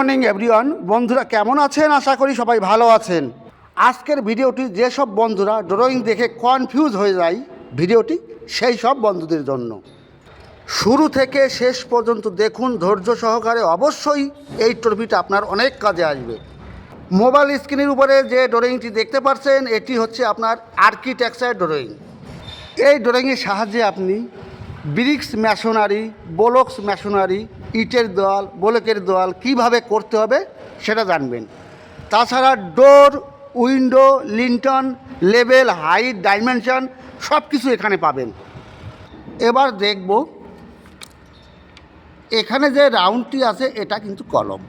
Morning everyone, বন্ধুরা কেমন আছেন? আশা করি সবাই ভালো আছেন। আজকের ভিডিওটি যেসব বন্ধুরা ড্রয়িং দেখে কনফিউজ হয়ে যায়, ভিডিওটি সেই সব বন্ধুদের জন্য। শুরু থেকে শেষ পর্যন্ত দেখুন ধৈর্য সহকারে, অবশ্যই এই ট্রফিটা আপনার অনেক কাজে আসবে। মোবাইল স্ক্রিনের উপরে যে ড্রয়িংটি দেখতে পাচ্ছেন, এটি হচ্ছে আপনার আর্কিটেকচার ড্রয়িং। এই ড্রয়িংয়ের সাহায্যে আপনি ব্রিক্স ম্যাসোনারি, ব্লকস ম্যাসোনারি, ইটের দেওয়াল, ব্লকের দেওয়াল কীভাবে করতে হবে সেটা জানবেন। তাছাড়া door, window, lintel, level, height, dimension সব কিছু এখানে পাবেন। এবার দেখব এখানে যে রাউন্ডটি আছে এটা কিন্তু কলম,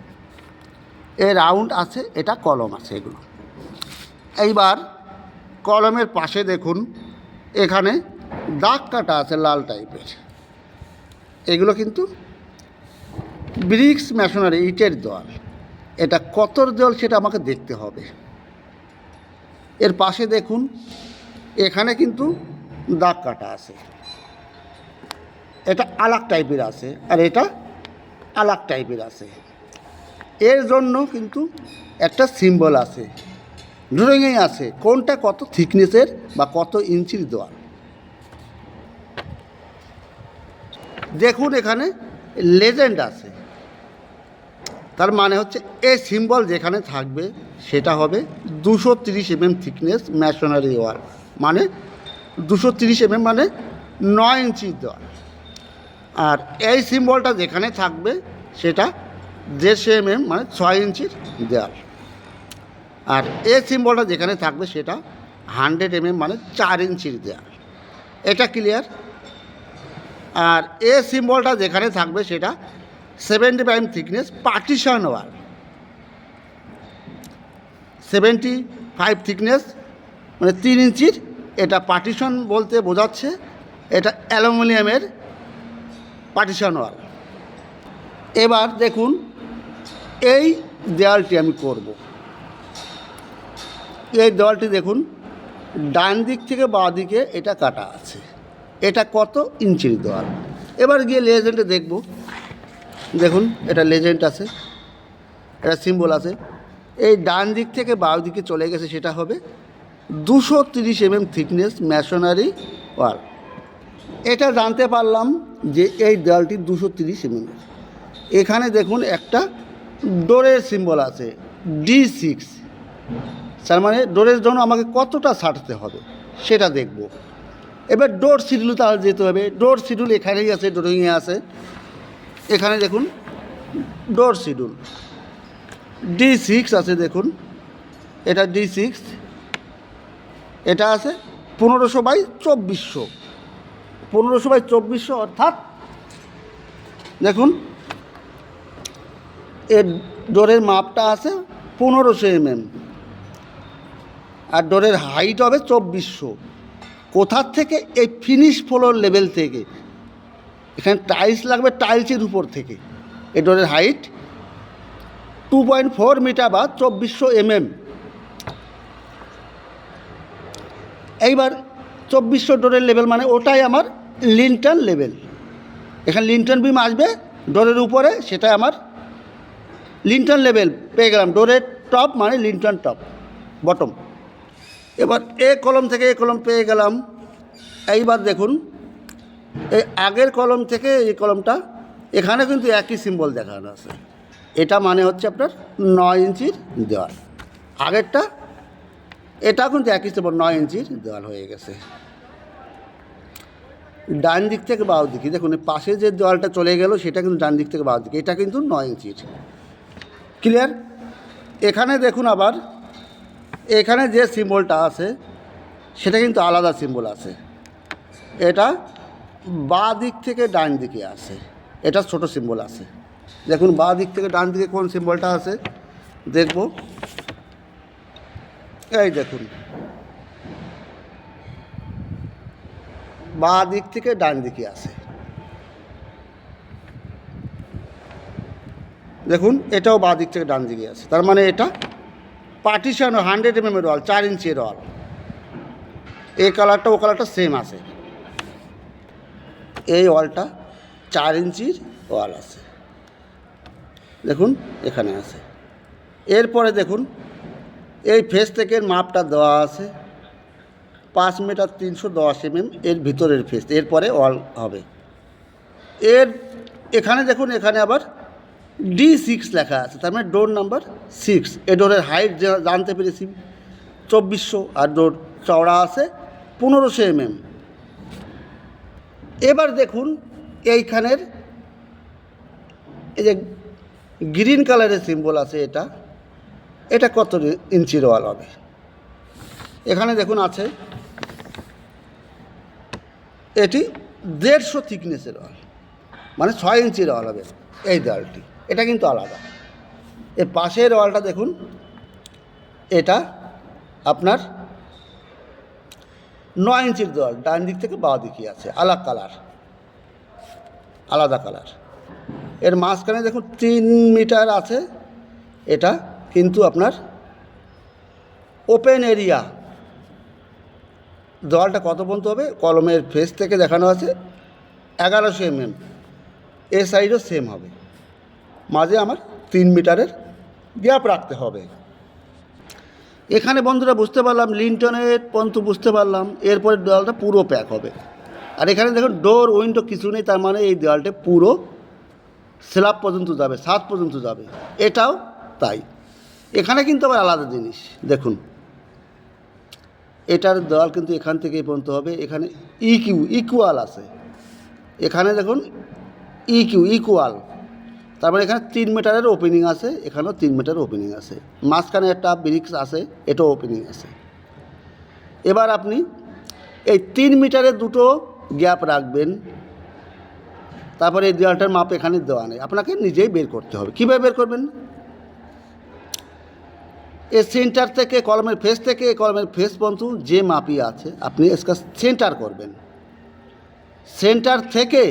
এই রাউন্ড আছে, এটা কলম আছে এগুলো। এইবার কলমের পাশে দেখুন এখানে দাগ কাটা আছে লাল টাইপের, এগুলো কিন্তু ব্রিক্স ম্যাসোনারি, ইটের দেওয়াল। এটা কতর দেওয়াল সেটা আমাকে দেখতে হবে। এর পাশে দেখুন এখানে কিন্তু দাগ কাটা আছে, এটা আলাগ টাইপের আছে আর এটা আলাগ টাইপের আছে। এর জন্য কিন্তু একটা সিম্বল আছে, ড্রয়িংয়ে আছে কোনটা কত থিকনেসের বা কত ইঞ্চির দেওয়াল। দেখুন এখানে লেজেন্ড আছে, তার মানে হচ্ছে এই সিম্বল যেখানে থাকবে সেটা হবে 230 mm থিকনেস ম্যাসোনারি ওয়াল, মানে 230 mm মানে 9 ইঞ্চির দেওয়াল। আর এই সিম্বলটা যেখানে থাকবে সেটা 150 mm মানে 6 ইঞ্চির দেওয়াল। আর এই সিম্বলটা যেখানে থাকবে সেটা 100 mm মানে 4 ইঞ্চির দেওয়াল। এটা ক্লিয়ার? আর এ সিম্বলটা যেখানে থাকবে সেটা 75 থিকনেস পার্টিশন ওয়াল, 75 থিকনেস মানে 3 ইঞ্চির। এটা পার্টিশন বলতে বোঝাচ্ছে এটা অ্যালুমিনিয়ামের পার্টিশন ওয়াল। এবার দেখুন এই দেওয়ালটি আমি করব। এই দেওয়ালটি দেখুন ডান দিক থেকে বাঁ দিকে এটা কাটা আছে, এটা কত ইঞ্চির দেওয়াল। এবার গিয়ে লেজেন্ডে দেখব। দেখুন এটা লেজেন্ড আছে, এটা সিম্বল আছে। এই ডান দিক থেকে বাঁ দিকে চলে গেছে, সেটা হবে 230 mm থিকনেস ম্যাসোনারি ওয়াল। এটা জানতে পারলাম যে এই দেওয়ালটি 230 mm। এখানে দেখুন একটা ডোরের সিম্বল আছে D6, তার মানে ডোরের জন্য আমাকে কতটা ছাড়তে হবে সেটা দেখব। এবার ডোর শিডিউল তাহলে যেতে হবে। ডোর শিডিউল এখানেই আছে, ড্রয়িংয়ে আছে। এখানে দেখুন ডোর শিডিউল D6 আছে, দেখুন এটা D6, এটা আছে 1500/2400, 1500/2400 অর্থাৎ দেখুন এর ডোরের মাপটা আছে 1500 mm আর ডোরের হাইট হবে 2400। কোথার থেকে? এই ফিনিশ ফ্লোর লেভেল থেকে। এখানে টাইলস লাগবে, টাইলসের উপর থেকে। এই ডোরের হাইট 2.4 মিটার বা 2400 mm। এইবার 2400 ডোরের লেভেল মানে ওটাই আমার লিন্টন লেভেল। এখানে লিন্টন বিম আসবে ডোরের উপরে, সেটা আমার লিন্টন লেভেল পেয়ে গেলাম। ডোরের টপ মানে লিন্টন টপ, বটম। এবার এ কলম থেকে এ কলম পেয়ে গেলাম। এইবার দেখুন এই আগের কলম থেকে এই কলমটা, এখানে কিন্তু একই সিম্বল দেখানো আছে। এটা মানে হচ্ছে আপনার 9 ইঞ্চির দেওয়াল। আগেরটা এটা কিন্তু একই সিম্বল, 9 ইঞ্চির দেওয়াল হয়ে গেছে। ডান দিক থেকে বাঁ দিকে দেখুন পাশে যে দেওয়ালটা চলে গেল সেটা কিন্তু ডান দিক থেকে বাঁ দিকে, এটা কিন্তু 9 ইঞ্চির। ক্লিয়ার? এখানে দেখুন আবার এখানে যে সিম্বলটা আছে সেটা কিন্তু আলাদা সিম্বল আছে। এটা বাঁ দিক থেকে ডান দিকে আছে, এটা ছোট সিম্বল আছে। দেখুন বাঁ দিক থেকে ডান দিকে কোন সিম্বলটা আছে দেখব। এই দেখুন বাঁ দিক থেকে ডান দিকে আছে। দেখুন এটাও বাঁ দিক থেকে ডান দিকে আছে, তার মানে এটা পার্টিশন 100 mm ওয়াল, 4 ইঞ্চির ওয়াল। এই কালারটা ও কালারটা সেম আছে। এই ওয়ালটা 4 ইঞ্চির ওয়াল আছে। দেখুন এখানে আছে। এরপরে দেখুন এই ফেস থেকে মাপটা দেওয়া আছে 5 মিটার 310 mm এর ভিতরের ফেস, এরপরে ওয়াল হবে। এর এখানে দেখুন এখানে আবার D6 লেখা আছে, তার মানে ডোর নাম্বার 6। এ ডোরের হাইট জানতে পেরেছি 2400, আর ডোর চওড়া আছে 1500 mm। এবার দেখুন এইখানের এই যে গ্রিন কালারের সিম্বল আছে, এটা কত ইঞ্চির ওয়াল হবে? এখানে দেখুন আছে এটি 150 থিকনেসের ওয়াল, মানে 6 ইঞ্চির ওয়াল হবে এই দেওয়ালটি। এটা কিন্তু আলাদা। এর পাশের ওয়ালটা দেখুন, এটা আপনার 9 ইঞ্চির দেওয়াল, ডান দিক থেকে বাঁ দিকে আছে, আলাদা কালার। এর মাঝখানে দেখুন 3 মিটার আছে, এটা কিন্তু আপনার ওপেন এরিয়া। দেওয়ালটা কত পর্যন্ত হবে? কলমের ফেস থেকে দেখানো আছে 1100 mm, এ সাইডও সেম হবে। মাঝে আমার 3 মিটারের গ্যাপ রাখতে হবে। এখানে বন্ধুরা বুঝতে পারলাম লিন্টনের পর্যন্ত বুঝতে পারলাম। এরপরে দেওয়ালটা পুরো প্যাক হবে। আর এখানে দেখুন ডোর উইন্ডো কিছু নেই, তার মানে এই দেওয়ালটা পুরো স্ল্যাব পর্যন্ত যাবে, ছাদ পর্যন্ত যাবে। এটাও তাই। এখানে কিন্তু আবার আলাদা জিনিস দেখুন, এটার দেওয়াল কিন্তু এখান থেকে এই পর্যন্ত হবে। এখানে ইকুয়াল আছে, এখানে দেখুন ইকুয়াল, তারপরে এখানে 3 মিটারের ওপেনিং আছে, এখানেও 3 মিটারের ওপেনিং আছে। মাঝখানে একটা ব্রিক্স আছে, এটাও ওপেনিং আছে। এবার আপনি এই 3 মিটারের দুটো গ্যাপ রাখবেন। তারপরে এই দেওয়ালটার মাপ এখানে দেওয়া নেই, আপনাকে নিজেই বের করতে হবে। কীভাবে বের করবেন? এই সেন্টার থেকে কলমের ফেস থেকে কলমের ফেস পর্যন্ত যে মাপই আছে আপনি इसका সেন্টার করবেন। সেন্টার থেকে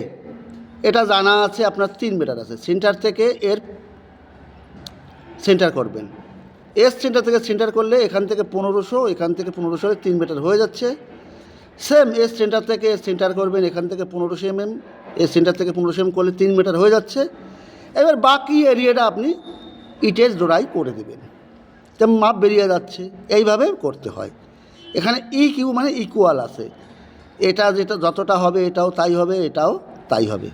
এটা জানা আছে আপনার 3 মিটার আছে, সেন্টার থেকে এর সেন্টার করবেন। এর সেন্টার থেকে সেন্টার করলে এখান থেকে 1500, এখান থেকে 1500 3 মিটার হয়ে যাচ্ছে। সেম এর সেন্টার থেকে এর সেন্টার করবেন, এখান থেকে 1500 mm, এর সেন্টার থেকে 1500 mm করলে 3 মিটার হয়ে যাচ্ছে। এবার বাকি এরিয়াটা আপনি ইটের জোড়াই করে দেবেন, তেমন মাপ বেরিয়ে যাচ্ছে। এইভাবে করতে হয়। এখানে ইকিউ মানে ইকুয়াল আছে, এটা যেটা যতটা হবে এটাও তাই হবে, এটাও তাই হবে।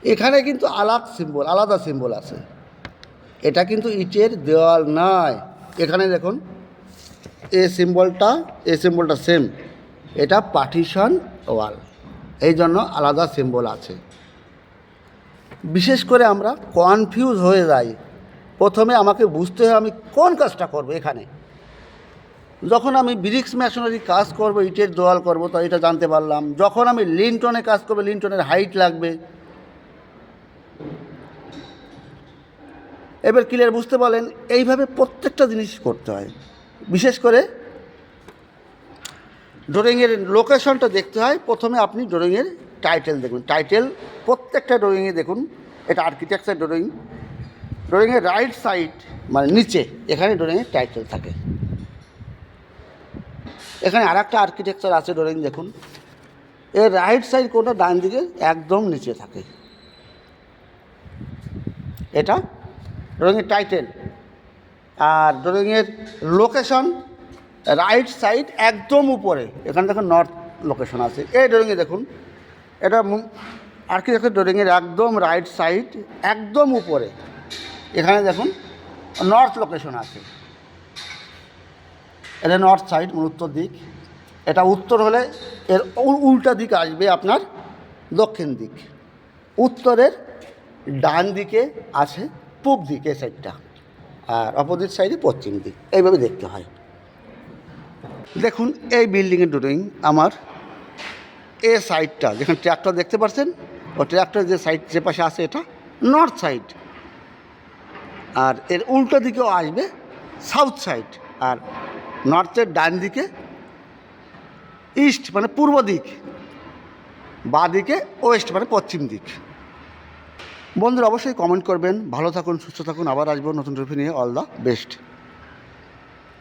এখানে কিন্তু আলাদা সিম্বল আছে, এটা কিন্তু ইটের দেওয়াল নয়। এখানে দেখুন এই সিম্বলটা সেম, এটা পার্টিশন ওয়াল, এই জন্য আলাদা সিম্বল আছে। বিশেষ করে আমরা কনফিউজ হয়ে যাই। প্রথমে আমাকে বুঝতে হয় আমি কোন কাজটা করব। এখানে যখন আমি ব্রিক্স মেশনারি কাজ করব, ইটের দেওয়াল করব, তো এটা জানতে পারলাম। যখন আমি লিন্টনে কাজ করব, লিন্টনের হাইট লাগবে। এবার ক্লিয়ার বুঝতে পারলেন? এইভাবে প্রত্যেকটা জিনিস করতে হয়। বিশেষ করে ড্রয়িংয়ের লোকেশনটা দেখতে হয়। প্রথমে আপনি ড্রয়িংয়ের টাইটেল দেখুন, টাইটেল প্রত্যেকটা ড্রয়িংয়ে দেখুন। এটা আর্কিটেকচার ড্রয়িংয়ের রাইট সাইড মানে নিচে, এখানে ড্রয়িংয়ের টাইটেল থাকে। এখানে আর একটা আর্কিটেকচার আছে ড্রয়িং দেখুন, এর রাইট সাইড কোনটা ডান দিকে একদম নিচে থাকে। এটা ড্রয়িংয়ের টাইটেল। আর ড্রয়িংয়ের লোকেশন রাইট সাইড একদম উপরে, এখানে দেখুন নর্থ লোকেশন আছে। এই ড্রয়িংয়ে দেখুন, এটা আর্কিটেকচার ড্রয়িংয়ের একদম রাইট সাইড একদম উপরে, এখানে দেখুন নর্থ লোকেশন আছে। এটা নর্থ সাইড মানে উত্তর দিক। এটা উত্তর হলে এর উল্টা দিক আসবে আপনার দক্ষিণ দিক। উত্তরের ডান দিকে আছে পূব দিক, এই সাইডটা, আর অপোজিট সাইডে পশ্চিম দিক। এইভাবে দেখতে হয়। দেখুন এই বিল্ডিংয়ের ড্রয়িং আমার এ সাইডটা, যেখানে ট্র্যাক্টর দেখতে পাচ্ছেন, ও ট্র্যাক্টর যে সাইড যে পাশে আছে এটা নর্থ সাইড, আর এর উল্টো দিকেও আসবে সাউথ সাইড, আর নর্থের ডান দিকে ইস্ট মানে পূর্ব দিক, বাঁ দিকে ওয়েস্ট মানে পশ্চিম দিক। বন্ধুরা অবশ্যই কমেন্ট করবেন। ভালো থাকুন, সুস্থ থাকুন। আবার আসবো নতুন ট্রফি নিয়ে। All the best.